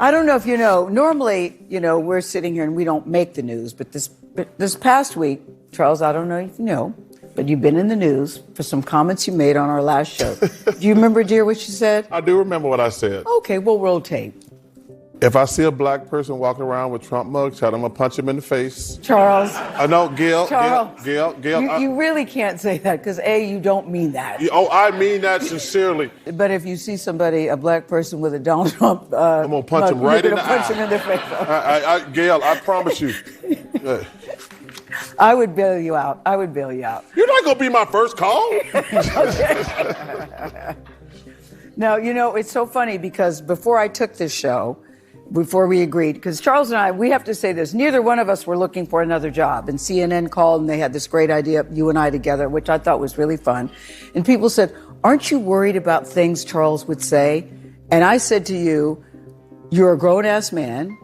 I don't know if you know, normally, we're sitting here and we don't make the news, but this past week, Charles, I don't know if you know, but you've been in the news for some comments you made on our last show. Do you remember, dear, what you said? I do remember what I said. Okay, we'll roll tape. If I see a black person walking around with Trump mugshot, I'm gonna punch him in the face. Charles. I know, Gail. Charles. Gail. You really can't say that because you don't mean that. I mean that sincerely. But if you see a black person with a Donald Trump, I'm gonna punch him right in the eye. Punch him in the face. Gail, I promise you. I would bail you out. You're not gonna be my first call. No, it's so funny because before I took this show, before we agreed, because Charles and I, we have to say this, neither one of us were looking for another job. And CNN called and they had this great idea, you and I together, which I thought was really fun. And people said, aren't you worried about things Charles would say? And I said to you, you're a grown-ass man.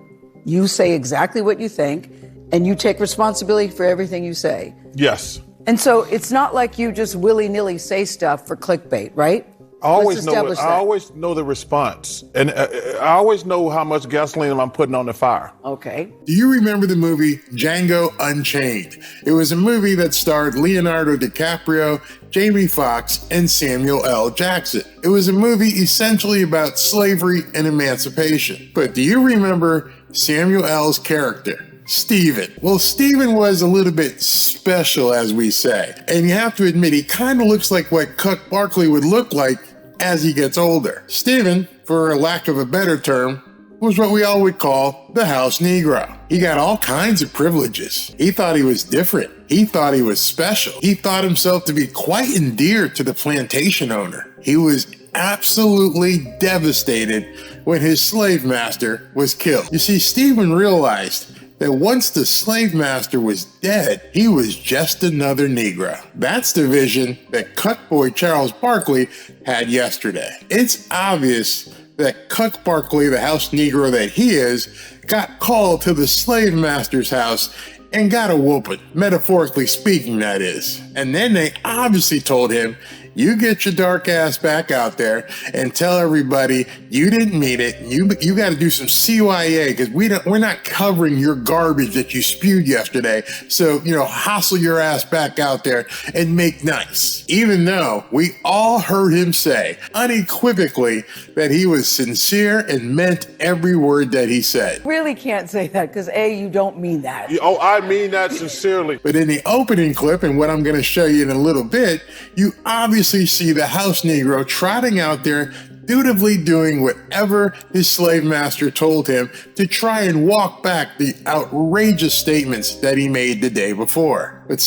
You say exactly what you think, and you take responsibility for everything you say. Yes. And so it's not like you just willy-nilly say stuff for clickbait, right? I always know the response. And I always know how much gasoline I'm putting on the fire. Okay. Do you remember the movie Django Unchained? It was a movie that starred Leonardo DiCaprio, Jamie Foxx, and Samuel L. Jackson. It was a movie essentially about slavery and emancipation. But do you remember Samuel L.'s character? Steven. Well, Steven was a little bit special, as we say. And you have to admit, he kind of looks like what Cuck Barkley would look like as he gets older. Steven, for a lack of a better term, was what we all would call the house Negro. He got all kinds of privileges. He thought he was different. He thought he was special. He thought himself to be quite endeared to the plantation owner. He was absolutely devastated when his slave master was killed. You see, Steven realized that once the slave master was dead, he was just another Negro. That's the vision that Cuckboy Charles Barkley had yesterday. It's obvious that Cuck Barkley, the house Negro that he is, got called to the slave master's house and got a whooping, metaphorically speaking, that is. And then they obviously told him, you get your dark ass back out there and tell everybody you didn't mean it. You got to do some CYA because we're not covering your garbage that you spewed yesterday. So, hustle your ass back out there and make nice. Even though we all heard him say unequivocally that he was sincere and meant every word that he said. Really can't say that because you don't mean that. I mean that sincerely. But in the opening clip, and what I'm going to show you in a little bit, you obviously see the house Negro trotting out there, dutifully doing whatever his slave master told him to try and walk back the outrageous statements that he made the day before. But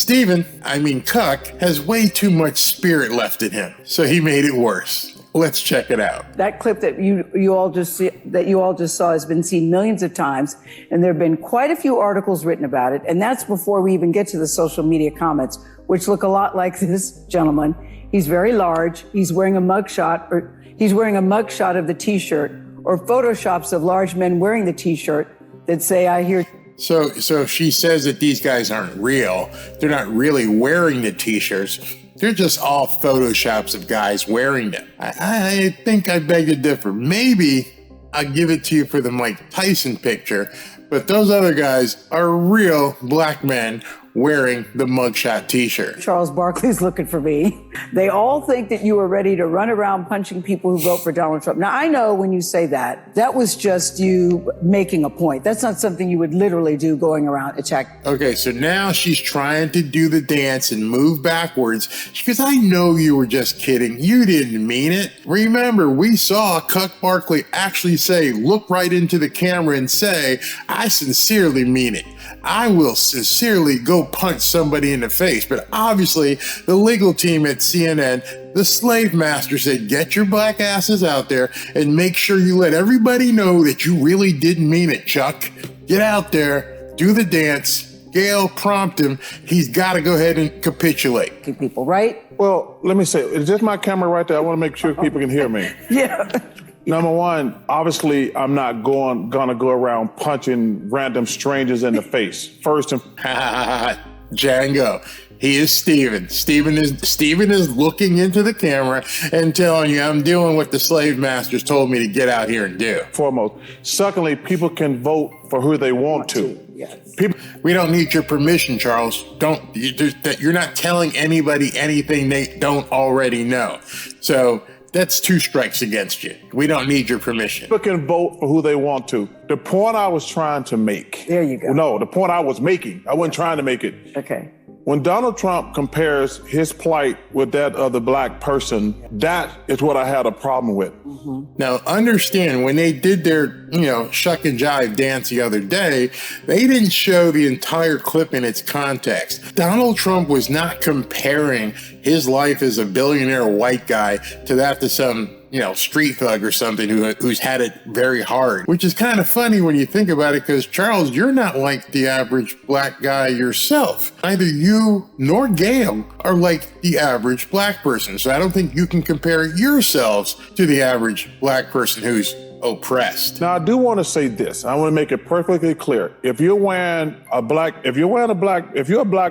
Cuck, has way too much spirit left in him, so he made it worse. Let's check it out. That clip that you all just saw has been seen millions of times, and there have been quite a few articles written about it, and that's before we even get to the social media comments, which look a lot like this gentleman. He's very large. He's wearing a mugshot of the T-shirt, or photoshops of large men wearing the T-shirt that say, "I hear." So she says that these guys aren't real. They're not really wearing the T-shirts. They're just all photoshops of guys wearing them. I think I beg to differ. Maybe I'll give it to you for the Mike Tyson picture, but those other guys are real black men wearing the mugshot T-shirt. Charles Barkley's looking for me. They all think that you are ready to run around punching people who vote for Donald Trump. Now, I know when you say that was just you making a point. That's not something you would literally do, going around attacking. Okay, so now she's trying to do the dance and move backwards because I know you were just kidding. You didn't mean it. Remember, we saw Cuck Barkley actually say, look right into the camera and say, I sincerely mean it. I will sincerely go punch somebody in the face. But obviously, the legal team at CNN, the slave master said, get your black asses out there and make sure you let everybody know that you really didn't mean it, Chuck. Get out there, do the dance. Gail, prompt him. He's got to go ahead and capitulate. People, right? Well, let me say, is this my camera right there? I want to make sure people can hear me. Yeah. Number one, obviously, I'm not gonna go around punching random strangers in the face. First and Django. He is Stephen. Stephen is looking into the camera and telling you, I'm doing what the slave masters told me to get out here and do. Foremost. Secondly, people can vote for who they want to. Yes. We don't need your permission, Charles. You're not telling anybody anything they don't already know. So that's 2 strikes against you. We don't need your permission. People can vote for who they want to. The point I was trying to make. There you go. No, the point I was making. I wasn't trying to make it. Okay. When Donald Trump compares his plight with that of the black person, that is what I had a problem with. Mm-hmm. Now, understand, when they did their, shuck and jive dance the other day, they didn't show the entire clip in its context. Donald Trump was not comparing his life as a billionaire white guy to that of some street thug or something who's had it very hard, which is kind of funny when you think about it, because Charles, you're not like the average black guy yourself. Neither you nor Gail are like the average black person. So I don't think you can compare yourselves to the average black person who's oppressed. Now, I do want to say this. I want to make it perfectly clear. If you're a black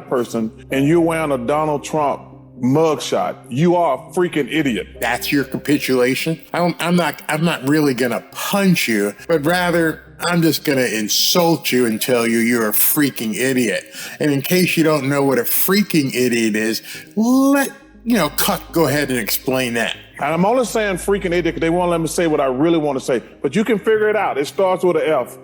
person and you're wearing a Donald Trump mugshot, you are a freaking idiot. That's your capitulation? I'm not really gonna punch you, but rather I'm just gonna insult you and tell you you're a freaking idiot. And in case you don't know what a freaking idiot is, let Cuck go ahead and explain that. And I'm only saying freaking idiot because they won't let me say what I really want to say. But you can figure it out. It starts with an F.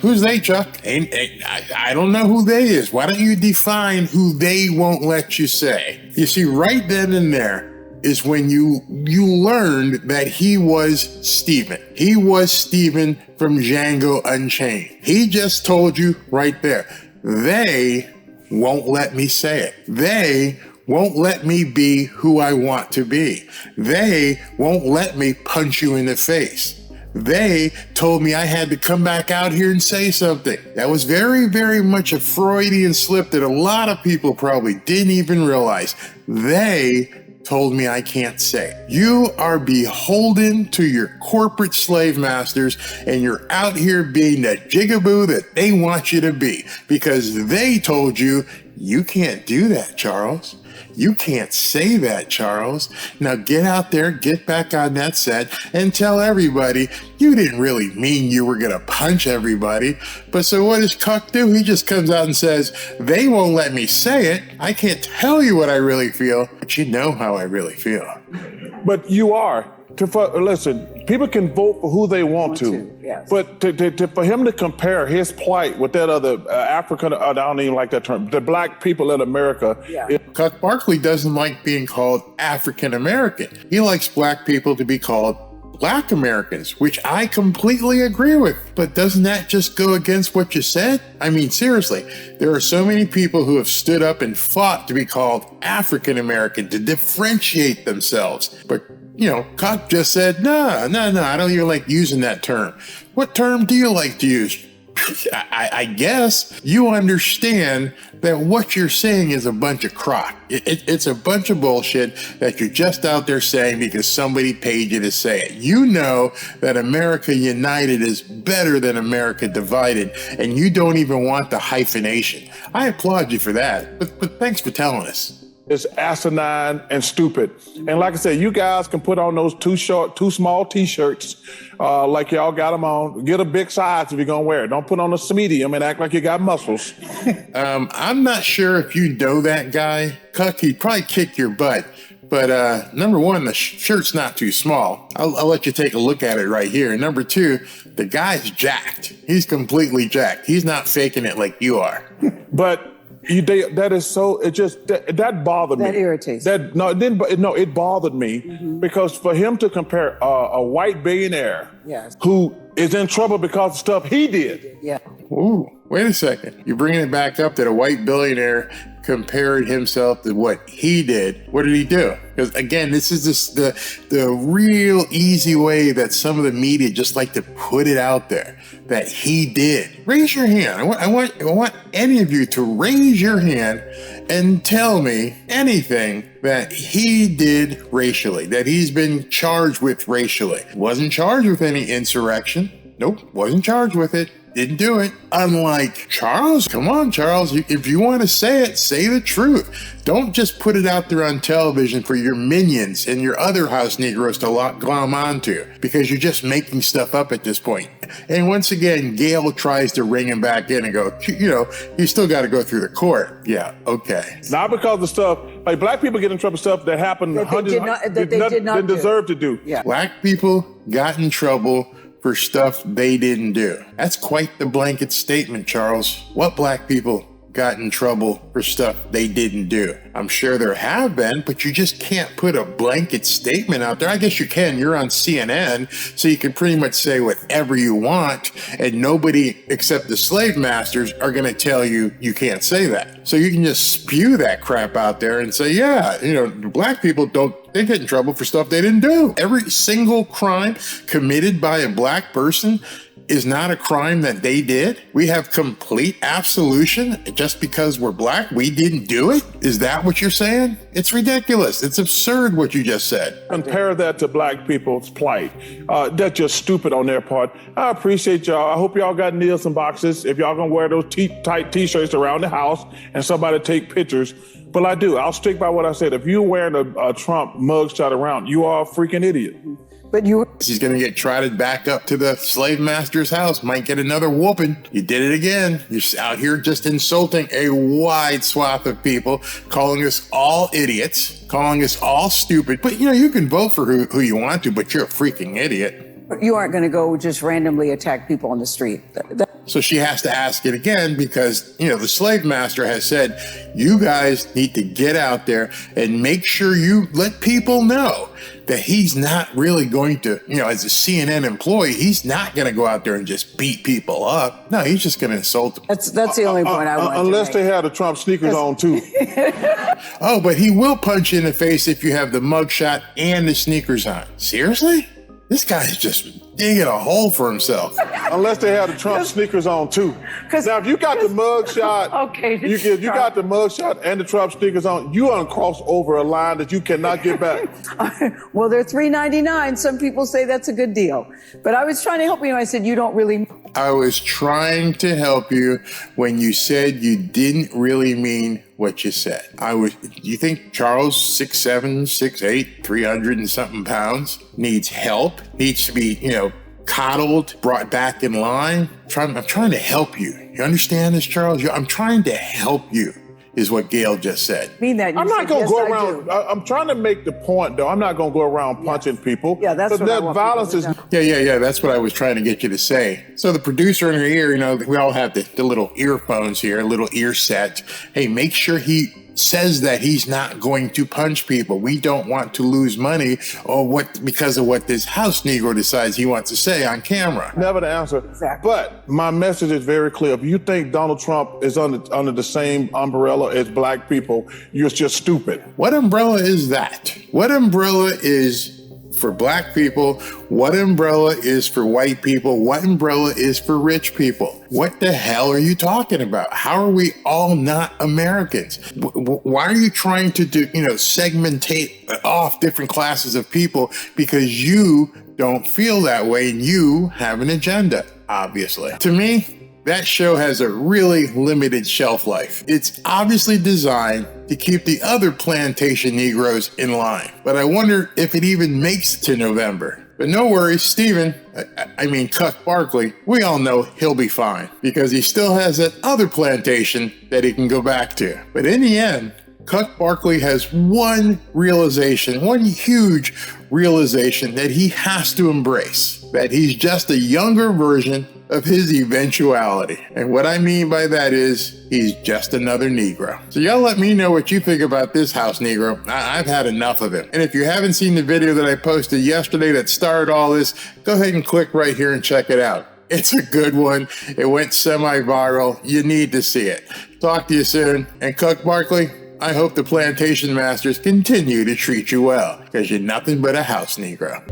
Who's they, Chuck? I don't know who they is. Why don't you define who they won't let you say? You see, right then and there is when you learned that he was Stephen. He was Stephen from Django Unchained. He just told you right there, they won't let me say it. They won't let me be who I want to be. They won't let me punch you in the face. They told me I had to come back out here and say something. That was very, very much a Freudian slip that a lot of people probably didn't even realize. They told me I can't say. You are beholden to your corporate slave masters, and you're out here being the jigaboo that they want you to be because they told you you can't do that, Charles. You can't say that, Charles. Now get out there, get back on that set, and tell everybody you didn't really mean you were going to punch everybody. But so what does Cuck do? He just comes out and says, they won't let me say it. I can't tell you what I really feel, but you know how I really feel. But you are. Listen, people can vote for who they want to. Yes. But for him to compare his plight with that other African, I don't even like that term, the black people in America. Yeah. Cuck Barkley doesn't like being called African American. He likes black people to be called Black Americans, which I completely agree with. But doesn't that just go against what you said? I mean, seriously, there are so many people who have stood up and fought to be called African American, to differentiate themselves. But Cuck just said, no, I don't even like using that term. What term do you like to use? I guess you understand that what you're saying is a bunch of crock. It's a bunch of bullshit that you're just out there saying because somebody paid you to say it. You know that America United is better than America Divided, and you don't even want the hyphenation. I applaud you for that, but thanks for telling us. It's asinine and stupid. And like I said, you guys can put on those too small T-shirts like y'all got them on. Get a big size if you're going to wear it. Don't put on a medium and act like you got muscles. I'm not sure if you know that guy. Cuck, he'd probably kick your butt. But number one, the shirt's not too small. I'll let you take a look at it right here. Number two, the guy's jacked. He's completely jacked. He's not faking it like you are. But that is so. It just that bothered me. That irritates. It bothered me because for him to compare a white billionaire, yes, who is in trouble because of stuff he did. Yeah. Ooh, wait a second. You're bringing it back up that a white billionaire compared himself to what he did. What did he do? Because again, this is just the real easy way that some of the media just like to put it out there that he did. Raise your hand. I want any of you to raise your hand and tell me anything that he did racially, that he's been charged with racially. Wasn't charged with any insurrection. Nope, wasn't charged with it. didn't do it. Unlike Charles, come on, Charles, if you want to say it, say the truth. Don't just put it out there on television for your minions and your other house Negroes to glom onto, because you're just making stuff up at this point. And once again, Gail tries to ring him back in and go, you still got to go through the court. Yeah, okay. Not because of stuff, like black people get in trouble for stuff that happened that they did not deserve to do. Yeah. Black people got in trouble for stuff they didn't do. That's quite the blanket statement, Charles. What black people got in trouble for stuff they didn't do? I'm sure there have been, but you just can't put a blanket statement out there. I guess you can. You're on CNN, so you can pretty much say whatever you want, and nobody except the slave masters are going to tell you you can't say that. So you can just spew that crap out there and say, yeah, black people they get in trouble for stuff they didn't do. Every single crime committed by a black person is not a crime that they did. We have complete absolution just because we're black. We didn't do it. Is that what you're saying? It's ridiculous. It's absurd what you just said. Compare that to black people's plight. That's just stupid on their part. I appreciate y'all. I hope y'all got Nielsen boxes. If y'all gonna wear those tight t-shirts around the house and somebody take pictures. But I do. I'll stick by what I said. If you're wearing a Trump mugshot around, you are a freaking idiot. But he's going to get trotted back up to the slave master's house, might get another whooping. You did it again. You're out here just insulting a wide swath of people, calling us all idiots, calling us all stupid. But, you can vote for who you want to, but you're a freaking idiot. you aren't going to go just randomly attack people on the street. So she has to ask it again because, the slave master has said, you guys need to get out there and make sure you let people know that he's not really going to, as a CNN employee, he's not going to go out there and just beat people up. No, he's just going to insult them. That's the only point I want to unless make. they have the Trump sneakers on too. Oh, but he will punch you in the face if you have the mugshot and the sneakers on. Seriously? This guy's just digging a hole for himself. Unless they have the Trump sneakers on too. Now, if you got the mugshot, okay, you got the mugshot and the Trump sneakers on, you uncross over a line that you cannot get back. Well, they're $3.99. Some people say that's a good deal. But I was trying to help you. I said, you don't really. I was trying to help you when you said you didn't really mean what you said. You think Charles, 6'7", 6'8", 300 and something pounds, needs help, needs to be, coddled, brought back in line? I'm trying to help you. You understand this, Charles? I'm trying to help you, is what Gail just said. Mean that? I'm not going to go around. I'm trying to make the point, though. I'm not going to go around punching people. Yeah, that's what I want violence is. Yeah. That's what I was trying to get you to say. So the producer in her ear, we all have the little earphones here, a little ear set. Hey, make sure he says that he's not going to punch people. We don't want to lose money because of what this house Negro decides he wants to say on camera. Never the answer. Exactly. But my message is very clear. If you think Donald Trump is under the same umbrella as black people, you're just stupid. What umbrella is that? What umbrella is for black people? What umbrella is for white people? What umbrella is for rich people? What the hell are you talking about? How are we all not Americans? Why are you trying to segmentate off different classes of people because you don't feel that way and you have an agenda, obviously? To me, that show has a really limited shelf life. It's obviously designed to keep the other plantation Negroes in line. But I wonder if it even makes it to November. But no worries, Stephen, Cuck Barkley, we all know he'll be fine because he still has that other plantation that he can go back to. But in the end, Cuck Barkley has one huge realization that he has to embrace, that he's just a younger version of his eventuality. And what I mean by that is he's just another Negro. So y'all let me know what you think about this house Negro. I've had enough of him. And if you haven't seen the video that I posted yesterday that started all this, go ahead and click right here and check it out. It's a good one. It went semi-viral. You need to see it. Talk to you soon. And Cuck Barkley, I hope the plantation masters continue to treat you well because you're nothing but a house Negro.